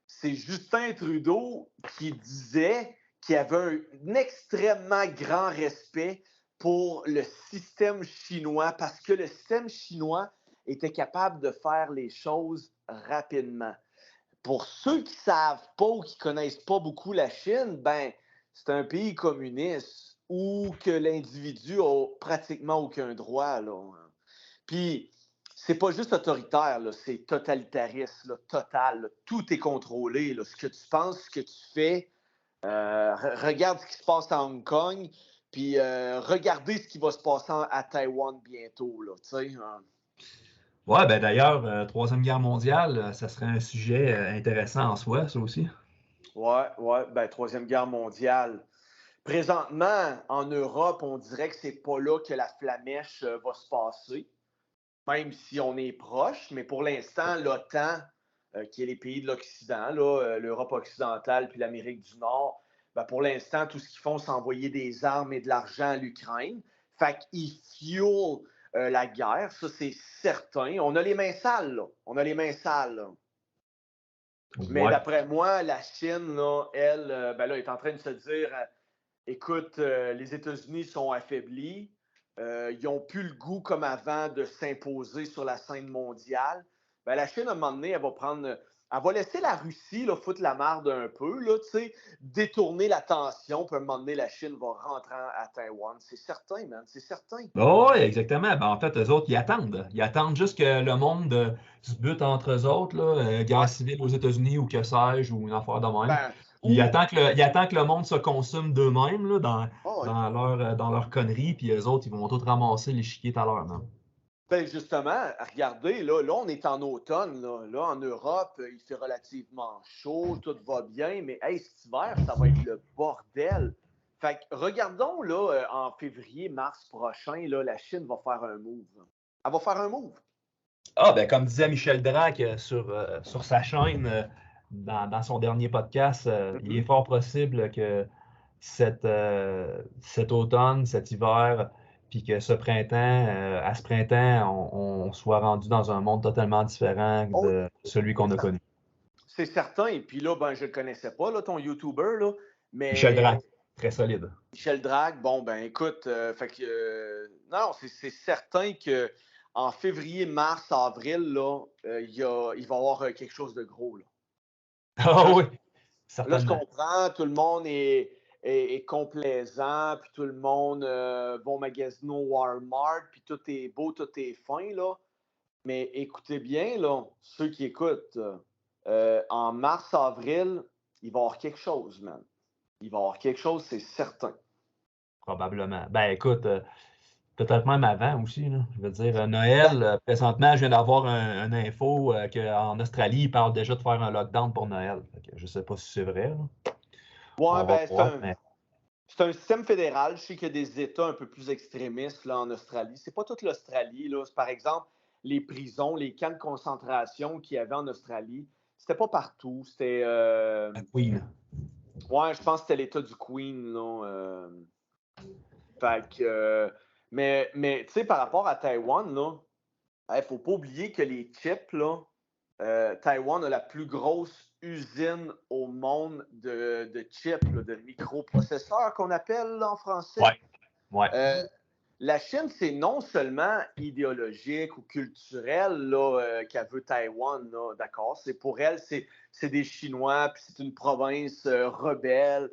C'est Justin Trudeau qui disait qu'il avait un extrêmement grand respect pour le système chinois parce que le système chinois était capable de faire les choses rapidement. Pour ceux qui ne savent pas ou qui ne connaissent pas beaucoup la Chine, ben, c'est un pays communiste où que l'individu n'a pratiquement aucun droit. Là. Puis, c'est pas juste autoritaire, là, c'est totalitariste, là, total. Là. Tout est contrôlé. Là. Ce que tu penses, ce que tu fais, regarde ce qui se passe à Hong Kong, puis regardez ce qui va se passer à Taïwan bientôt. Là, Ouais, ben d'ailleurs, Troisième Guerre mondiale, ça serait un sujet intéressant en soi, ça aussi. Ouais, ben, Troisième Guerre mondiale. Présentement, en Europe, on dirait que c'est pas là que la flamèche va se passer, même si on est proche, mais pour l'instant, l'OTAN, qui est les pays de l'Occident, l'Europe occidentale puis l'Amérique du Nord, ben pour l'instant, tout ce qu'ils font, c'est envoyer des armes et de l'argent à l'Ukraine. Fait qu'ils fuelent la guerre, ça c'est certain. On a les mains sales, là. On a les mains sales. Là. Mais Ouais. d'après moi, la Chine, là, elle, ben là, est en train de se dire écoute, les États-Unis sont affaiblis. Ils n'ont plus le goût comme avant de s'imposer sur la scène mondiale. Ben, la Chine, à un moment donné, elle va laisser la Russie là, foutre la marde un peu, là, détourner l'attention, puis à un moment donné, la Chine va rentrer à Taïwan. C'est certain, man, c'est certain. Oh, oui, exactement. Ben, en fait, eux autres, ils attendent. Ils attendent juste que le monde se bute entre eux autres, là, guerre Ouais. civile aux États-Unis ou que sais-je, ou une affaire de même. Ben, Ils ou, attendent que le monde se consume d'eux-mêmes là, oh, ouais. dans leur connerie, puis eux autres, ils vont tous ramasser les chiquiers tout à l'heure. Non? Ben justement, regardez, là, on est en automne. Là, en Europe, il fait relativement chaud, tout va bien, mais hey, cet hiver, ça va être le bordel. Fait que regardons, là, en février, mars prochain, là, la Chine va faire un move. Elle va faire un move. Ah, ben, comme disait Michel Drac sur sa chaîne, dans son dernier podcast, il est fort possible que cet automne, cet hiver, puis que à ce printemps, on soit rendu dans un monde totalement différent Oh, de celui qu'on a connu. c'est certain. Et puis là, ben, je ne le connaissais pas, là, ton YouTuber, là, Michel mais Drac, très solide. Michel Drague, bon, ben écoute, fait que, non, c'est certain que en février, mars, avril, là, il va y avoir quelque chose de gros. Là. Ah Là, oui, Là, je certainement. comprends, tout le monde est complaisant, puis tout le monde va magasiner au Walmart, puis tout est beau, tout est fin, là. Mais écoutez bien, là, ceux qui écoutent, en mars, avril, il va y avoir quelque chose, man. Il va y avoir quelque chose, c'est certain. Probablement. Ben écoute, peut-être même avant aussi. Là. Je veux dire, Ben, Noël, présentement, je viens d'avoir un info qu'en Australie, ils parlent déjà de faire un lockdown pour Noël. Fait que je ne sais pas si c'est vrai. Là. Ouais, On va ben, voir, mais c'est un système fédéral. Je sais qu'il y a des États un peu plus extrémistes là, en Australie. C'est pas toute l'Australie. Là. Par exemple, les prisons, les camps de concentration qu'il y avait en Australie, c'était pas partout. C'était. la Queen. Ouais, je pense que c'était l'État du Queen. Là, fait que. Mais tu sais, par rapport à Taïwan, là, il faut pas oublier que les chips, là, Taïwan a la plus grosse usine au monde de chips, là, de microprocesseurs qu'on appelle là, en français. Ouais, ouais. La Chine, c'est non seulement idéologique ou culturel là, qu'elle veut Taïwan, là, d'accord? C'est pour elle, c'est des Chinois, puis c'est une province rebelle.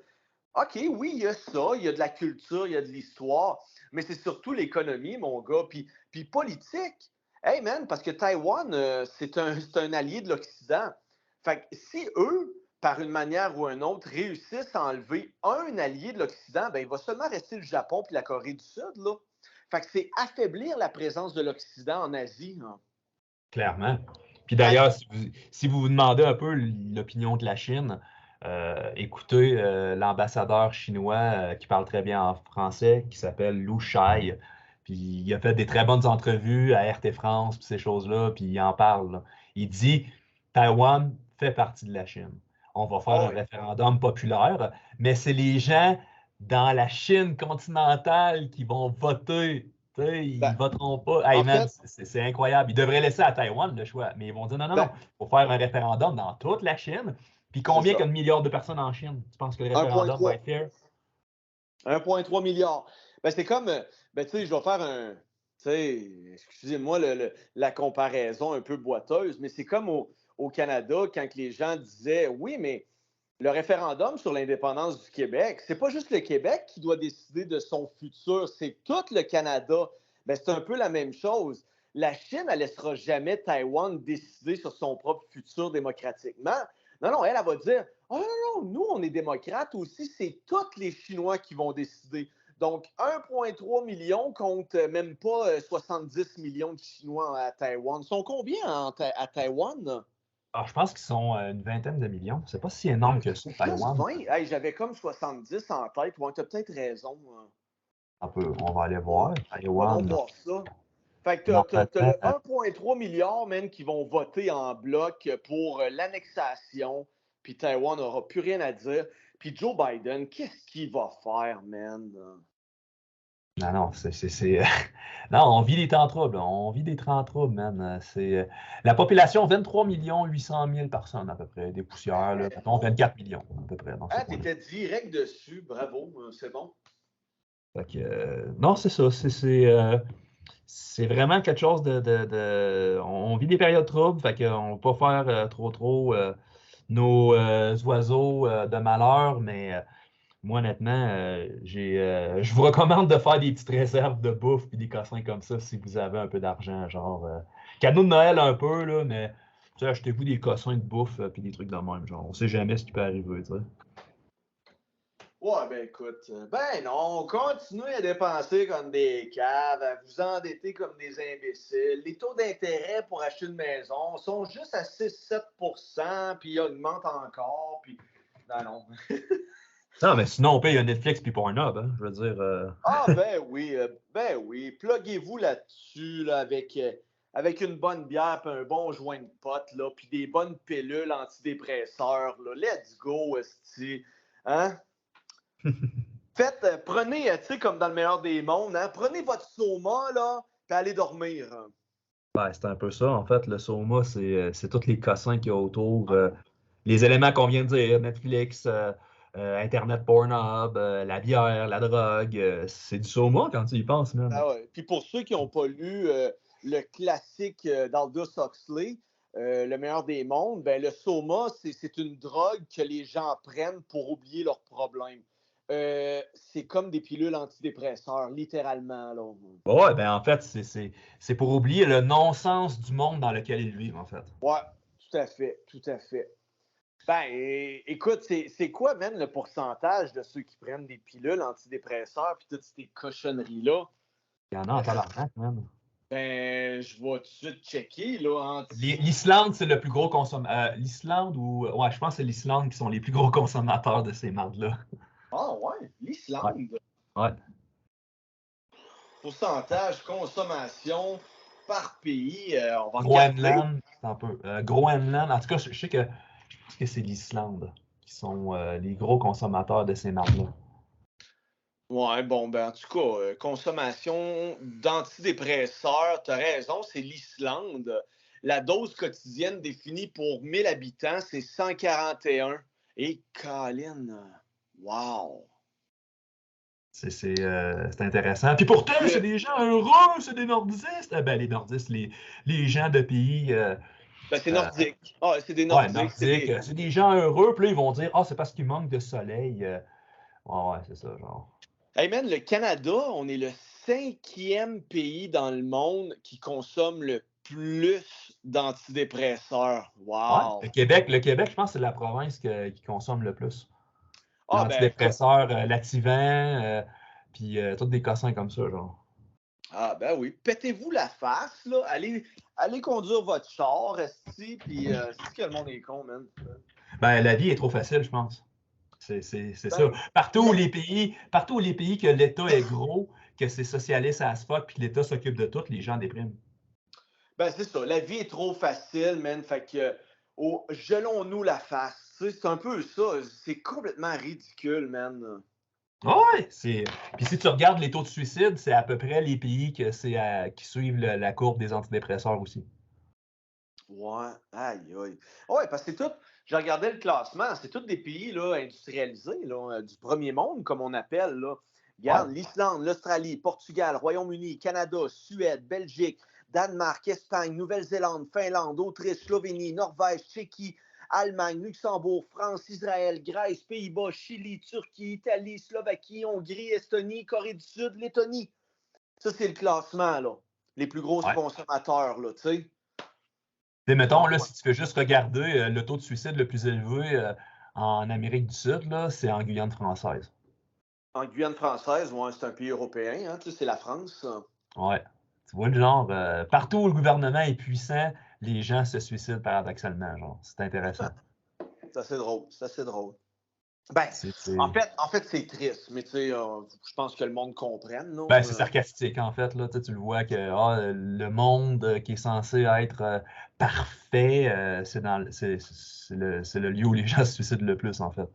OK, oui, il y a ça, il y a de la culture, il y a de l'histoire, mais c'est surtout l'économie, mon gars, puis politique. Hey, man, parce que Taïwan, c'est un allié de l'Occident. Fait que si eux, par une manière ou une autre, réussissent à enlever un allié de l'Occident, ben, il va seulement rester le Japon puis la Corée du Sud, là. Fait que c'est affaiblir la présence de l'Occident en Asie, hein. Clairement. Puis Fait que, d'ailleurs, si vous vous demandez un peu l'opinion de la Chine, écoutez l'ambassadeur chinois qui parle très bien en français, qui s'appelle Lou Shai. Puis il a fait des très bonnes entrevues à RT France, puis ces choses-là, puis il en parle, là. Il dit Taïwan fait partie de la Chine. On va faire oh un oui. référendum populaire, mais c'est les gens dans la Chine continentale qui vont voter. Tu sais, ils Ben, voteront pas. Hey en man, fait, c'est incroyable. Ils devraient laisser à Taïwan le choix. Mais ils vont dire non, non, non. ben, Il faut faire un référendum dans toute la Chine. Puis c'est combien qu'il y a ça. de milliards de personnes en Chine? Tu penses que le référendum va 1,3. être fair? 1,3 milliard. Ben, c'est comme, ben, tu sais, je vais faire un, tu sais, excusez-moi la comparaison un peu boiteuse, mais c'est comme au Canada quand les gens disaient, oui, mais le référendum sur l'indépendance du Québec, c'est pas juste le Québec qui doit décider de son futur, c'est tout le Canada. Ben, c'est un peu la même chose. La Chine, elle laissera jamais Taïwan décider sur son propre futur démocratiquement. Non, non, elle va dire, oh non, non, nous, on est démocrates aussi, c'est tous les Chinois qui vont décider. Donc, 1,3 million contre même pas 70 millions de Chinois à Taïwan. Ils sont combien à Taïwan? Ah, je pense qu'ils sont une vingtaine de millions. C'est pas si énorme que ça, Juste Taïwan. 20. Hey, j'avais comme 70 en tête. Ouais, t'as peut-être raison, hein. On va aller Ouais. voir. Allons Taïwan, voir ça. Fait que t'as normalement, le 1,3 milliard, man, qui vont voter en bloc pour l'annexation. Puis Taïwan n'aura plus rien à dire. Puis Joe Biden, qu'est-ce qu'il va faire, man? non, non, non, on vit des temps troubles. On vit des temps troubles, man. La population, 23 800 000 personnes à peu près, des poussières, là, Ben mettons non. 24 millions à peu près dans ce Ah, coin-là. t'étais direct dessus. Bravo, c'est bon. Fait que, non, c'est ça. C'est vraiment quelque chose on vit des périodes troubles, fait qu'on ne va pas faire trop nos oiseaux de malheur, mais moi, honnêtement, je vous recommande de faire des petites réserves de bouffe et des cossins comme ça si vous avez un peu d'argent. Genre, cadeau de Noël un peu, là, mais tu sais, achetez-vous des cossins de bouffe et des trucs de même. Genre, on sait jamais ce qui peut arriver, tu sais. Ouais, ben écoute, ben non, continuez à dépenser comme des caves, à vous endetter comme des imbéciles. Les taux d'intérêt pour acheter une maison sont juste à 6-7%, puis ils augmentent encore, puis... Non, non. Non, mais sinon, on paye un Netflix puis Pornhub, hein, je veux dire. Ah, ben oui. Pluguez-vous là-dessus, là, avec une bonne bière, puis un bon joint de pote, là, puis des bonnes pilules antidépresseurs, là. Let's go, esti. Hein? Faites, prenez, tu sais, comme dans le meilleur des mondes, hein, prenez votre soma, là, puis allez dormir, hein. Ben, c'est un peu ça, en fait. Le Soma, c'est tous les cossins qu'il y a autour. Les éléments qu'on vient de dire, Netflix, Internet Pornhub, la bière, la drogue, c'est du Soma quand tu y penses, man. Ah ouais. Puis pour ceux qui n'ont pas lu le classique d'Aldous Huxley, Le meilleur des mondes, ben, le soma, c'est une drogue que les gens prennent pour oublier leurs problèmes. C'est comme des pilules antidépresseurs, littéralement, là. Ouais, ben en fait, c'est pour oublier le non-sens du monde dans lequel ils vivent, en fait. Ouais, tout à fait, tout à fait. Ben, écoute, c'est quoi, même, le pourcentage de ceux qui prennent des pilules antidépresseurs puis toutes ces cochonneries-là? Il y en a en tabarnak, man. Ben, je vais tout de suite checker, là. L'Islande, c'est le plus gros consommateur. L'Islande ou. Ouais, je pense que c'est l'Islande qui sont les plus gros consommateurs de ces mardes-là. Ah ouais, Ouais. l'Islande. Ouais. Pourcentage consommation par pays, on va regarder. Groenland, c'est un peu. Groenland, en tout cas, je sais que je pense que c'est l'Islande qui sont les gros consommateurs de ces mardes-là. Ouais, bon, ben, en tout cas, consommation d'antidépresseurs, tu as raison, c'est l'Islande. La dose quotidienne définie pour 1000 habitants, c'est 141. Et Colin, wow! C'est intéressant. Puis pourtant, c'est des gens heureux, c'est des nordistes. Ben, les nordistes, les gens de pays. Ben, c'est Euh, nordique. Ah, c'est des ouais, nordiques, nordiques, c'est des gens heureux. Puis là, ils vont dire, ah, c'est parce qu'il manque de soleil. Ouais, c'est ça, genre. Hey man, le Canada, on est le 5e pays dans le monde qui consomme le plus d'antidépresseurs. Ouais, Wow! le Québec, je pense que c'est la province qui consomme le plus. Ah ben écoute, D'antidépresseurs, Lativan, puis tous des cossins comme ça, genre. ah ben oui, pétez-vous la face, là. Allez conduire votre char, esti, puis c'est que le monde est con, man. Ben, la vie est trop facile, je pense. C'est ça. Ben, Partout où les pays que l'État est gros, que c'est socialiste à ce fuck, puis que l'État s'occupe de tout, les gens dépriment. ben c'est ça, la vie est trop facile, man. Fait que, oh, gelons-nous la face. Tu sais, c'est un peu ça. C'est complètement ridicule, man. Ouais, c'est. Puis si tu regardes les taux de suicide, c'est à peu près les pays qui suivent la courbe des antidépresseurs aussi. Ouais, aïe, aïe. Ouais, parce que c'est tout, je regardais le classement, c'est tous des pays là, industrialisés, là, du premier monde, comme on appelle. Là. Ouais. Regarde, l'Islande, l'Australie, Portugal, Royaume-Uni, Canada, Suède, Belgique, Danemark, Espagne, Nouvelle-Zélande, Finlande, Autriche, Slovénie, Norvège, Tchéquie, Allemagne, Luxembourg, France, Israël, Grèce, Pays-Bas, Chili, Turquie, Italie, Slovaquie, Hongrie, Estonie, Corée du Sud, Lettonie. Ça, c'est le classement, là. Les plus gros Ouais. consommateurs, là, tu sais. Et mettons, Ah, là, si tu veux juste regarder le taux de suicide le plus élevé en Amérique du Sud, là, c'est en Guyane française. en Guyane française, ouais, c'est un pays européen, hein, tu sais, c'est la France. Ouais. Tu vois le genre, partout où le gouvernement est puissant, les gens se suicident paradoxalement, genre. C'est intéressant. C'est assez drôle, c'est assez drôle. Ben, C'est en fait c'est triste, mais tu sais, je pense que le monde comprenne, ben, non? c'est sarcastique, en fait. Là. Tu le vois que le monde qui est censé être parfait, c'est le lieu où les gens se suicident le plus, en fait.